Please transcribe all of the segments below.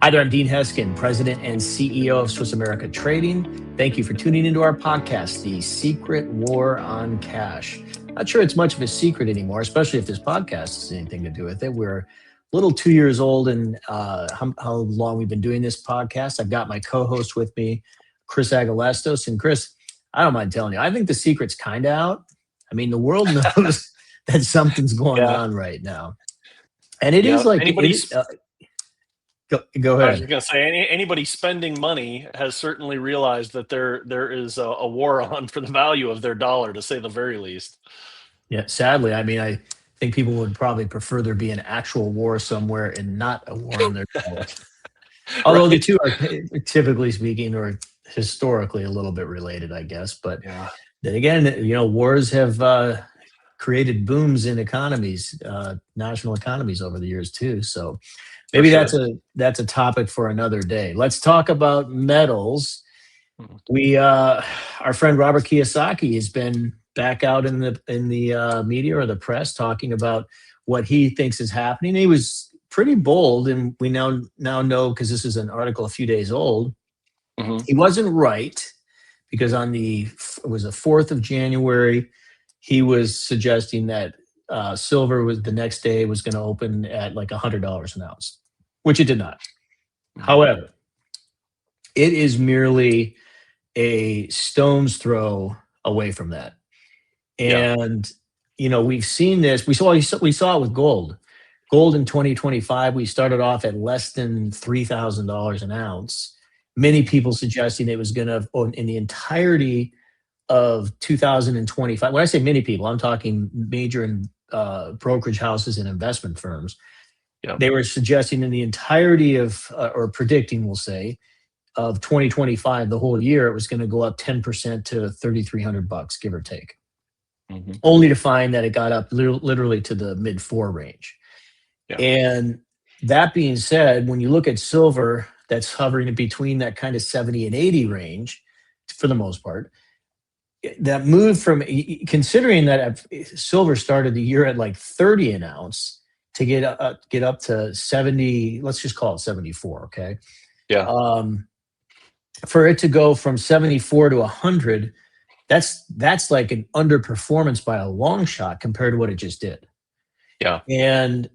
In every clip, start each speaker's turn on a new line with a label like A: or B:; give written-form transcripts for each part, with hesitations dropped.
A: Hi there, I'm Dean Heskin, President and CEO of Swiss America Trading. Thank you for tuning into our podcast, The Secret War on Cash. Not sure it's much of a secret anymore, especially if this podcast has anything to do with it. We're a little 2 years old in how long we've been doing this podcast. I've got my co-host with me, Chris Agelastos. And Chris, I don't mind telling you, I think the secret's kind of out. I mean, the world knows that something's going
B: Yeah,
A: on right now. And it is
B: yeah.
A: like,
B: Anybody's.
A: go
B: I was
A: ahead.
B: just gonna say, anybody spending money has certainly realized that there is a war on for the value of their dollar, to say the very least.
A: Yeah, sadly, I mean, I think people would probably prefer there be an actual war somewhere and not a war on their dollar. Although the
B: Right?
A: two are typically speaking or historically a little bit related, I guess. But
B: Yeah,
A: then again, wars have created booms in economies, national economies over the years too. So
B: for
A: maybe that's
B: sure.
A: a topic for another day. Let's talk about metals.
B: Mhm.
A: We our friend Robert Kiyosaki has been back out in the media or the press talking about what he thinks is happening. He was pretty bold, and we now know because this is an article a few days old.
B: Mhm.
A: He wasn't right because it was the 4th of January. He was suggesting that silver was the next day was going to open at like $100 an ounce, which it did not.
B: Mhm.
A: However, it is merely a stone's throw away from that.
B: Yeah,
A: And we've seen this. We saw it with gold. Gold in 2025, we started off at less than $3,000 an ounce. Many people suggesting it was going to, in the entirety of 2025. When I say many people, I'm talking major and brokerage houses and investment firms.
B: yeah.
A: They were suggesting in the entirety of, or predicting, we'll say, of 2025, the whole year, it was going to go up 10% to 3,300 bucks, give or take,
B: Mhm.
A: only to find that it got up literally to the mid four range.
B: Yeah,
A: And that being said, when you look at silver, that's hovering between that kind of 70 and 80 range for the most part. That move from considering that silver started the year at like 30 an ounce to get up to 70, let's just call it 74, okay?
B: yeah,
A: Um, for it to go from 74 to 100, that's like an underperformance by a long shot compared to what it just did.
B: yeah.
A: And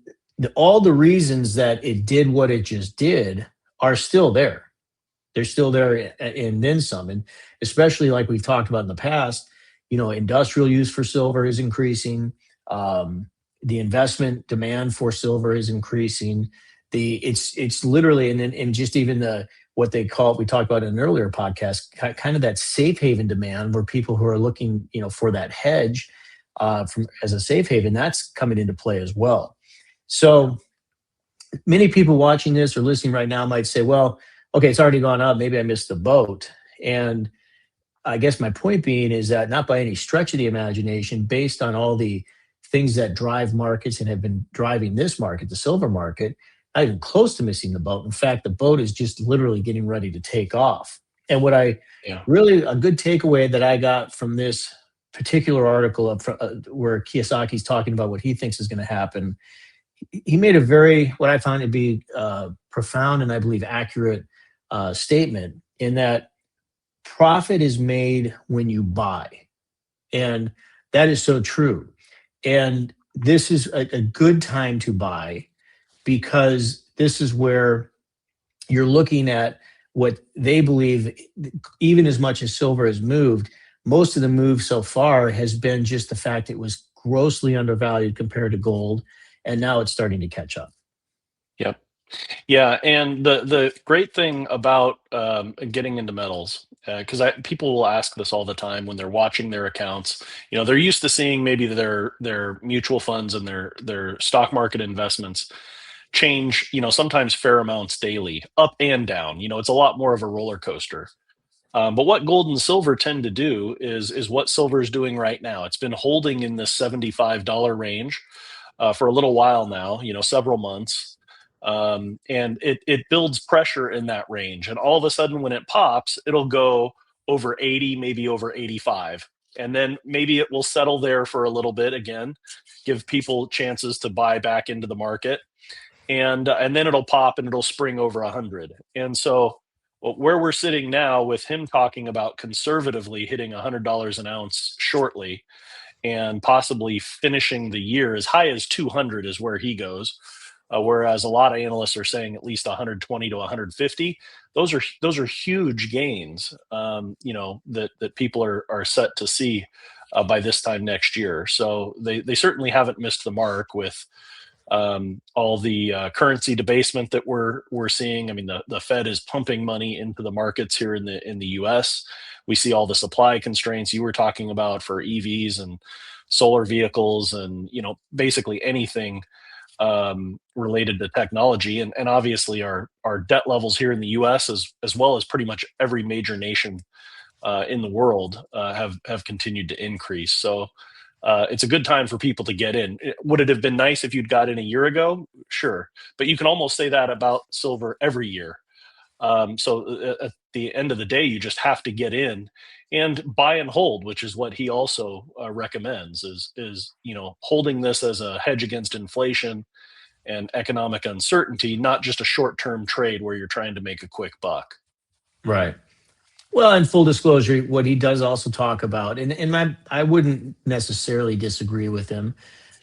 A: all the reasons that it did what it just did are still there. They're still there and then some. And especially like we've talked about in the past, industrial use for silver is increasing. The investment demand for silver is increasing. It's literally, and just even what they call, we talked about in an earlier podcast, kind of that safe haven demand where people who are looking, for that hedge from as a safe haven, that's coming into play as well. So many people watching this or listening right now might say, well, okay, it's already gone up. Maybe I missed the boat. And I guess my point being is that not by any stretch of the imagination, based on all the things that drive markets and have been driving this market, the silver market, not even close to missing the boat. In fact, the boat is just literally getting ready to take off. And what I
B: Yeah.
A: really, a good takeaway that I got from this particular article where Kiyosaki's talking about what he thinks is going to happen, he made a very, what I found to be profound and I believe accurate statement in that profit is made when you buy. And that is so true. And this is a good time to buy because this is where you're looking at what they believe, even as much as silver has moved, most of the move so far has been just the fact it was grossly undervalued compared to gold. And now it's starting to catch up.
B: Yep. Yeah, and the great thing about getting into metals, because people will ask this all the time when they're watching their accounts. They're used to seeing maybe their mutual funds and their stock market investments change. Sometimes fair amounts daily, up and down. It's a lot more of a roller coaster. But what gold and silver tend to do is what silver is doing right now. It's been holding in this $75 range for a little while now, several months. And it builds pressure in that range. And all of a sudden, when it pops, it'll go over 80, maybe over 85. And then maybe it will settle there for a little bit again, give people chances to buy back into the market. and then it'll pop and it'll spring over 100. And so where we're sitting now with him talking about conservatively hitting $100 an ounce shortly and possibly finishing the year as high as 200 is where he goes. Whereas a lot of analysts are saying at least 120 to 150. Those are huge gains, that people are set to see by this time next year. So they certainly haven't missed the mark with all the currency debasement that we're seeing. I mean, the Fed is pumping money into the markets here in the U.S. We see all the supply constraints you were talking about for EVs and solar vehicles, and basically anything related to technology, and obviously our debt levels here in the U.S. as well as pretty much every major nation in the world have continued to increase. So it's a good time for people to get in. Would it have been nice if you'd got in a year ago? Sure, but you can almost say that about silver every year. So at the end of the day, you just have to get in and buy and hold, which is what he also recommends. Is holding this as a hedge against inflation and economic uncertainty, not just a short-term trade where you're trying to make a quick buck.
A: Right. Well, in full disclosure, what he does also talk about, and I wouldn't necessarily disagree with him,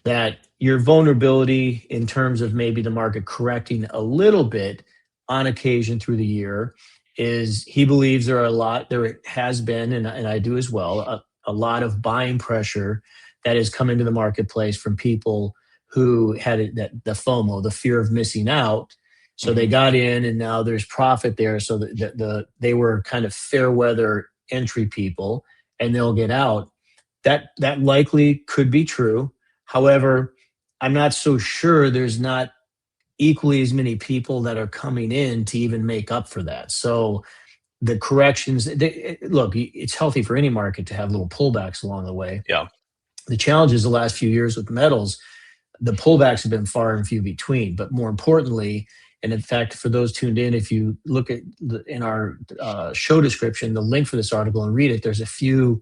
A: that your vulnerability in terms of maybe the market correcting a little bit on occasion through the year is he believes there has been, and I do as well, a lot of buying pressure that has come into the marketplace from people who had the FOMO, the fear of missing out. So they
B: Mhm.
A: got in, and now there's profit there. So they were kind of fair weather entry people, and they'll get out. That likely could be true. However, I'm not so sure there's not equally as many people that are coming in to even make up for that. So the corrections, look, it's healthy for any market to have little pullbacks along the way.
B: Yeah.
A: The challenge is the last few years with metals, the pullbacks have been far and few between. But more importantly, and in fact, for those tuned in, if you look at in our show description, the link for this article and read it, there's a few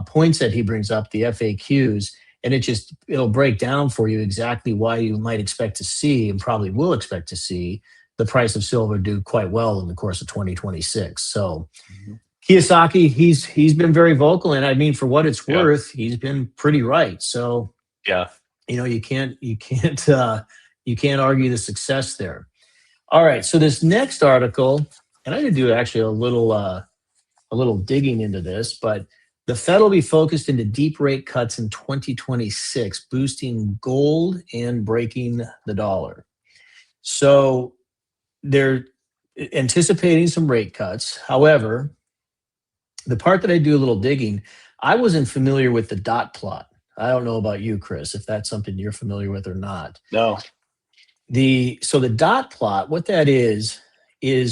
A: points that he brings up, the FAQs, and it'll break down for you exactly why you might expect to see, and probably will expect to see, the price of silver do quite well in the course of 2026. So
B: Mhm.
A: Kiyosaki, he's been very vocal, and I mean, for what it's
B: Yeah.
A: worth, he's been pretty right. So
B: Yeah.
A: you can't argue the success there. All right, so this next article, and I did do actually a little digging into this, but the Fed will be focused into deep rate cuts in 2026, boosting gold and breaking the dollar. So they're anticipating some rate cuts. However, the part that I do a little digging, I wasn't familiar with the dot plot. I don't know about you, Chris, if that's something you're familiar with or not.
B: No.
A: The dot plot, what that is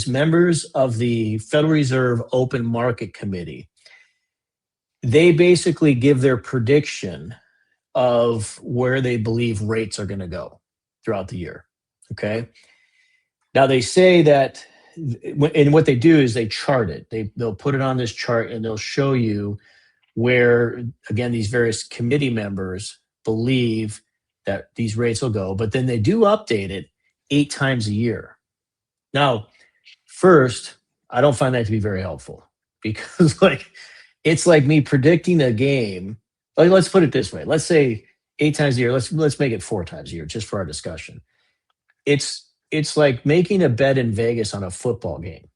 A: members of the Federal Reserve Open Market Committee. They basically give their prediction of where they believe rates are going to go throughout the year. Okay. Now they say that, and what they do is they chart it. They'll put it on this chart and they'll show you where, again, these various committee members believe that these rates will go, but then they do update it 8 times a year. Now, first, I don't find that to be very helpful because, it's like me predicting a game. Like, let's put it this way: let's say 8 times a year. Let's make it 4 times a year, just for our discussion. It's like making a bet in Vegas on a football game,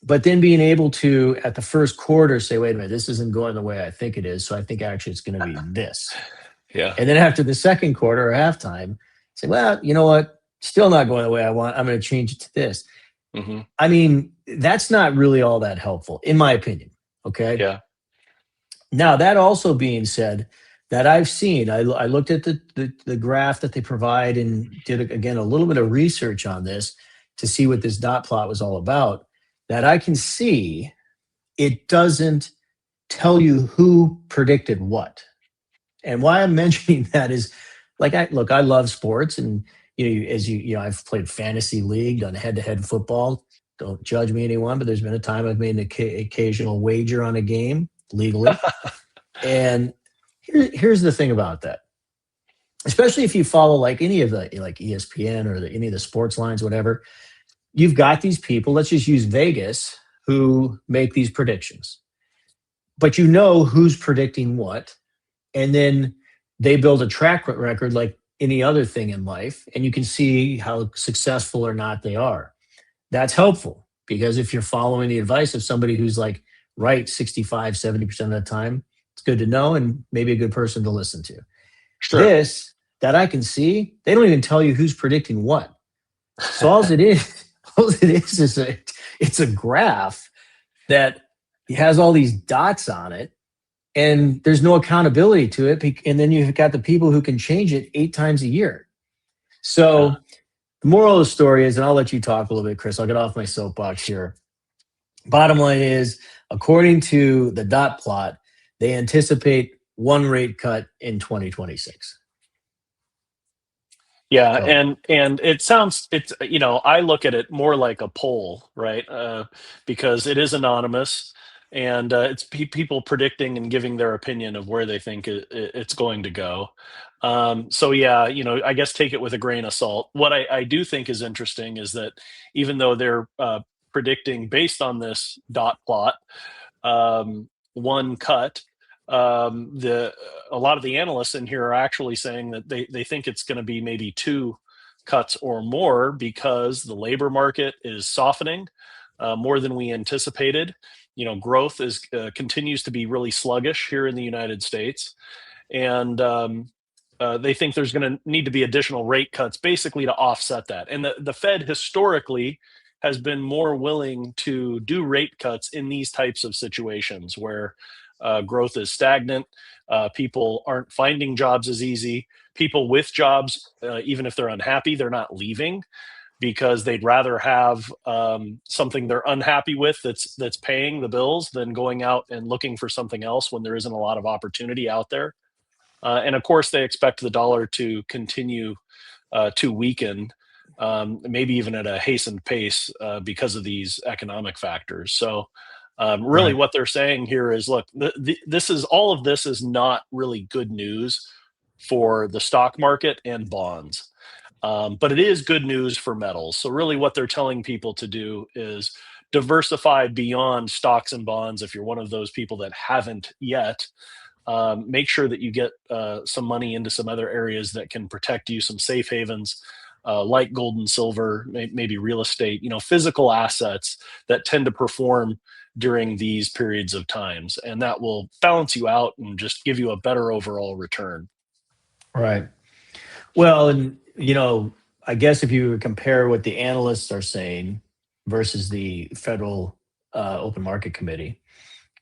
A: but then being able to, at the first quarter, say, wait a minute, this isn't going the way I think it is. So I think actually it's going to be this.
B: Yeah.
A: And then after the second quarter or halftime, say, well, you know what? Still not going the way I want. I'm going to change it to this.
B: Hmm.
A: I mean, that's not really all that helpful, in my opinion. Okay.
B: Yeah.
A: Now, that also being said, that I've seen, I looked at the graph that they provide and did, again, a little bit of research on this to see what this dot plot was all about. That I can see it doesn't tell you who predicted what. And why I'm mentioning that is, I love sports, and I've played fantasy league, done head-to-head football. Don't judge me, anyone, but there's been a time I've made an occasional wager on a game legally. And here's the thing about that. especially if you follow like any of the like ESPN or any of the sports lines, whatever. You've got these people. Let's just use Vegas who make these predictions, but you know who's predicting what, and then they build a track record like any other thing in life, and you can see how successful or not they are. That's helpful because if you're following the advice of somebody who's like right 65, 70% of the time, it's good to know and maybe a good person to listen to.
B: Sure.
A: This that I can see, they don't even tell you who's predicting what. So all it is, all it is it's a graph that has all these dots on it, and there's no accountability to it. And then you've got the people who can change it 8 times a year.
B: Yeah.
A: So the moral of the story is, and I'll let you talk a little bit, Chris. I'll get off my soapbox here. Bottom line is, according to the dot plot, they anticipate one rate cut in 2026.
B: Yeah,
A: So,
B: and it's I look at it more like a poll, right? Because it is anonymous, and it's people predicting and giving their opinion of where they think it's going to go. So yeah, I guess take it with a grain of salt. What I do think is interesting is that even though they're predicting based on this dot plot, one cut. The A lot of the analysts in here are actually saying that they think it's going to be maybe two cuts or more because the labor market is softening more than we anticipated. Growth is continues to be really sluggish here in the United States, and they think there's going to need to be additional rate cuts basically to offset that. And the Fed historically has been more willing to do rate cuts in these types of situations where growth is stagnant, people aren't finding jobs as easy. People with jobs, even if they're unhappy, they're not leaving because they'd rather have something they're unhappy with that's paying the bills than going out and looking for something else when there isn't a lot of opportunity out there. And of course, they expect the dollar to continue to weaken, maybe even at a hastened pace because of these economic factors. So, really,
A: right.
B: what they're saying here is, look, this is all of this is not really good news for the stock market and bonds, but it is good news for metals. So, really, what they're telling people to do is diversify beyond stocks and bonds. If you're one of those people that haven't yet, make sure that you get some money into some other areas that can protect you, some safe havens like gold and silver, maybe real estate, physical assets that tend to perform during these periods of times. And that will balance you out and just give you a better overall return.
A: Right. Well, and I guess if you compare what the analysts are saying versus the Federal Open Market Committee,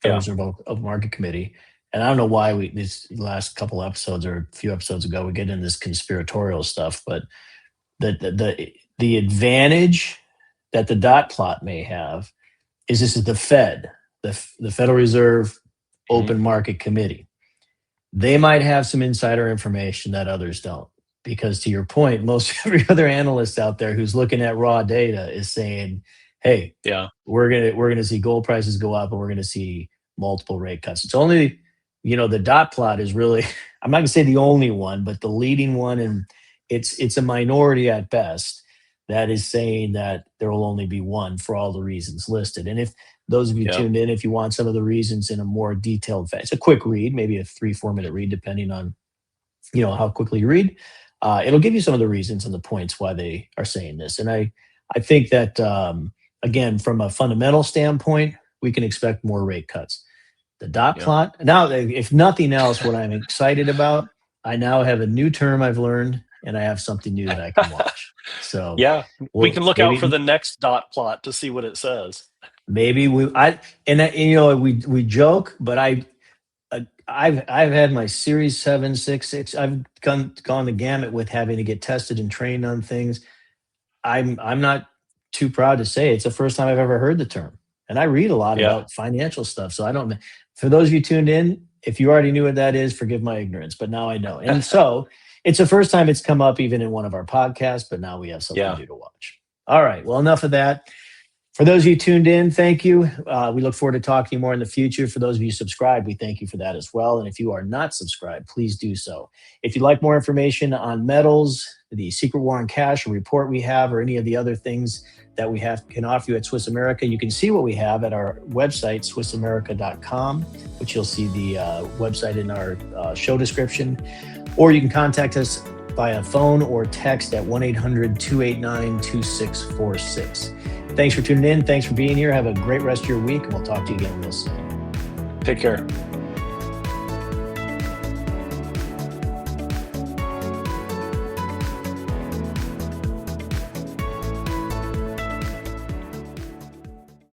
A: Federal
B: Yeah.
A: Reserve Open Market Committee, and I don't know why these last couple episodes or a few episodes ago we get into this conspiratorial stuff, but the advantage that the dot plot may have is this is the Fed, the Federal Reserve
B: Mhm.
A: Open Market Committee. They might have some insider information that others don't. Because to your point, most every other analyst out there who's looking at raw data is saying, "Hey,
B: Yeah.
A: we're gonna see gold prices go up, and we're gonna see multiple rate cuts." It's only, the dot plot is really, I'm not gonna say the only one, but the leading one, and it's a minority at best that is saying that there will only be one for all the reasons listed. And if those of you
B: Yeah.
A: tuned in, if you want some of the reasons in a more detailed fashion, it's a quick read, maybe a 3-4 minute read, depending on how quickly you read. It'll give you some of the reasons and the points why they are saying this. And I think that again, from a fundamental standpoint, we can expect more rate cuts. The dot
B: Yeah.
A: plot. Now, if nothing else, what I'm excited about, I now have a new term I've learned, and I have something new that I can watch. So,
B: Yeah. We
A: well,
B: can look out for
A: maybe
B: the next dot plot to see what it says.
A: maybe we I and we joke, but I've had my Series 7, 6, 6. I've gone the gamut with having to get tested and trained on things. I'm not too proud to say it's the first time I've ever heard the term. And I read a lot
B: Yeah.
A: about financial stuff, so I don't. For those of you tuned in, if you already knew what that is, forgive my ignorance, but now I know. And so it's the first time it's come up even in one of our podcasts, but now we have something
B: Yeah.
A: new to watch. All right, well, enough of that. For those of you tuned in, thank you. We look forward to talking to you more in the future. For those of you subscribed, we thank you for that as well. And if you are not subscribed, please do so. If you'd like more information on metals, the Secret War on Cash, a report we have, or any of the other things that we have can offer you at Swiss America, you can see what we have at our website, swissamerica.com, which you'll see the website in our show description. Or you can contact us via phone or text at 1-800-289-2646. Thanks for tuning in. Thanks for being here. Have a great rest of your week, and we'll talk to you again real soon.
B: Take care.